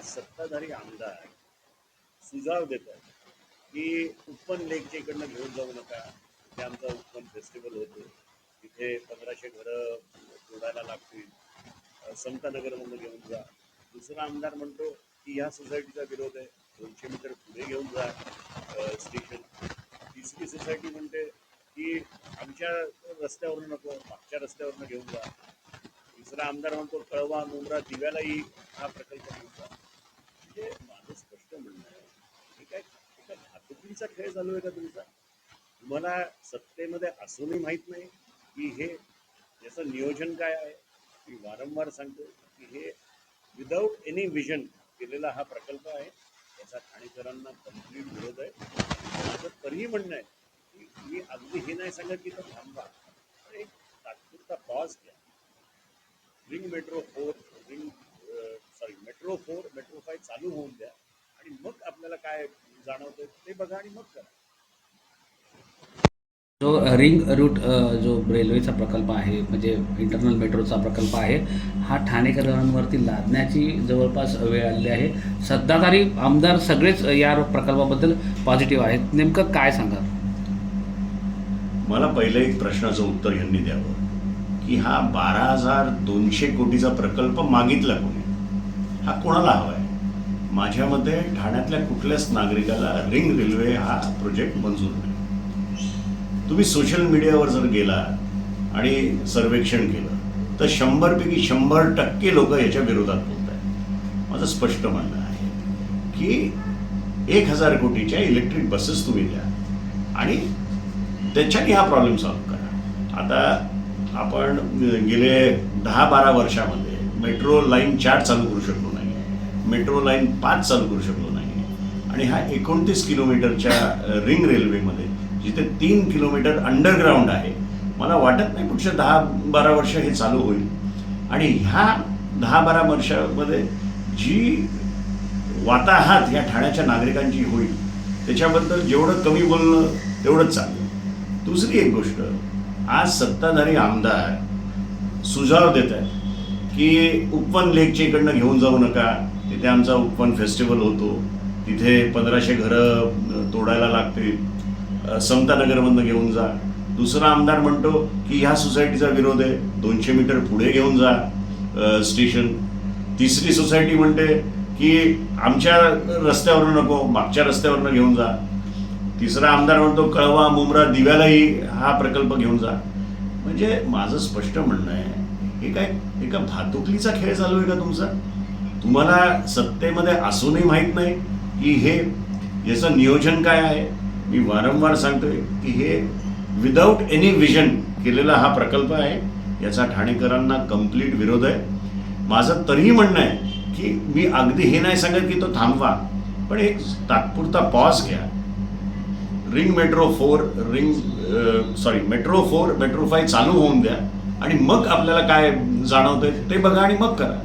सत्ताधारी आमदार सुझाव देतात की उपवन लेकच्या इकडनं घेऊन जाऊ नका, तिथे आमचा उपवन फेस्टिवल होतो, तिथे 1500 घरं तोडायला लागतील, समतानगरमधून घेऊन जा. दुसरा आमदार म्हणतो की ह्या सोसायटीचा विरोध आहे, 200 मीटर पुढे घेऊन जा स्टेशन. तिसरी सोसायटी म्हणते की आमच्या रस्त्यावरून नको, मागच्या रस्त्यावरून घेऊन जा. तिसरा आमदार म्हणतो कळवा मुंब्रा दिव्यालाही हा प्रकल्प घेऊन जा. म्हणजे माझं स्पष्ट म्हणणं आहे हे काय एका भातुकलीचा खेळ चालू आहे का तुमचा? तुम्हाला सत्तेमध्ये असूनही माहीत नाही की हे याचं नियोजन काय आहे? मी वारंवार सांगतो की हे विदाऊट एनी विजन केलेला हा प्रकल्प आहे, याचा ठाणेकरांना कम्प्लीट विरोध आहे. माझं तरीही म्हणणं आहे की मी अगदी हे नाही सांगत की तो थांबवा, पण एक तात्पुरता पॉज घ्या. रिंग मेट्रो 4 मेट्रो 5 चालू होऊन द्या आणि मग आपल्याला काय जाणवतं ते बघा आणि मग करा. जो रिंग रूट जो रेल्वेचा प्रकल्प आहे, म्हणजे इंटरनल मेट्रोचा प्रकल्प आहे, हा ठाणेकरांवरती लादण्याची जवळपास वेळ आलेली आहे. सत्ताधारी आमदार सगळेच या प्रकल्पाबद्दल पॉझिटिव्ह आहेत. नेमकं काय सांगा? मला पहिलं एक प्रश्नाचं उत्तर ह्यांनी द्यावं की हा 12,200 कोटीचा प्रकल्प मागितला कोणी? हा कोणाला हवा आहे? माझ्या मते ठाण्यातल्या कुठल्याच नागरिकाला रिंग रेल्वे हा प्रोजेक्ट मंजूर नाही. तुम्ही सोशल मीडियावर जर गेला आणि सर्वेक्षण केलं तर 100पैकी 100% लोक याच्या विरोधात बोलत आहेत. माझं स्पष्ट म्हणणं आहे की 1,000 कोटीच्या इलेक्ट्रिक बसेस तुम्ही द्या आणि त्याच्याने हा प्रॉब्लेम सॉल्व्ह करा. आता आपण गेले 10-12 वर्षामध्ये मेट्रो लाईन 4 चालू करू शकलो नाही, मेट्रो लाईन 5 चालू करू शकलो नाही आणि हा 29 किलोमीटरच्या रिंग रेल्वेमध्ये जिथे 3 किलोमीटर अंडरग्राऊंड आहे, मला वाटत नाही पुढच्या 10-12 वर्ष हे चालू होईल. आणि ह्या 10-12 वर्षामध्ये जी वाताहत या ठाण्याच्या नागरिकांची होईल त्याच्याबद्दल जेवढं कमी बोलणं तेवढंच चांगलं. दुसरी एक गोष्ट, आज सत्ताधारी आमदार सुझाव देत आहेत की उपवन लेकच्या इकडनं घेऊन जाऊ नका, तिथे आमचा उपवन फेस्टिवल होतो, तिथे 1500 घरं तोडायला लागतील, समतानगरमधनं घेऊन जा. दुसरा आमदार म्हणतो की ह्या सोसायटीचा विरोध आहे, 200 मीटर पुढे घेऊन जा स्टेशन. तिसरी सोसायटी म्हणते की आमच्या रस्त्यावरून नको, मागच्या रस्त्यावरून घेऊन जा. तिसरा आमदार म्हणतो कळवा मुंब्रा दिव्यालाही हा प्रकल्प घेऊन जा. म्हणजे माझं स्पष्ट म्हणणं आहे हे काय एका भातुकलीचा खेळ चालू आहे का तुमचा? तुम्हाला सत्तेमध्ये असूनही माहीत नाही की हे याचं नियोजन काय आहे? मी वारंवार सांगतोय की हे विदाऊट एनी विजन केलेला हा प्रकल्प आहे, याचा ठाणेकरांना कम्प्लीट विरोध आहे. माझं तरीही म्हणणं आहे की मी अगदी हे नाही सांगत की तो थांबवा, पण एक तात्पुरता पॉज घ्या. मेट्रो 4 मेट्रो 5 चालू होऊन द्या आणि मग आपल्याला काय जाणवतंय ते बघा आणि मग करा.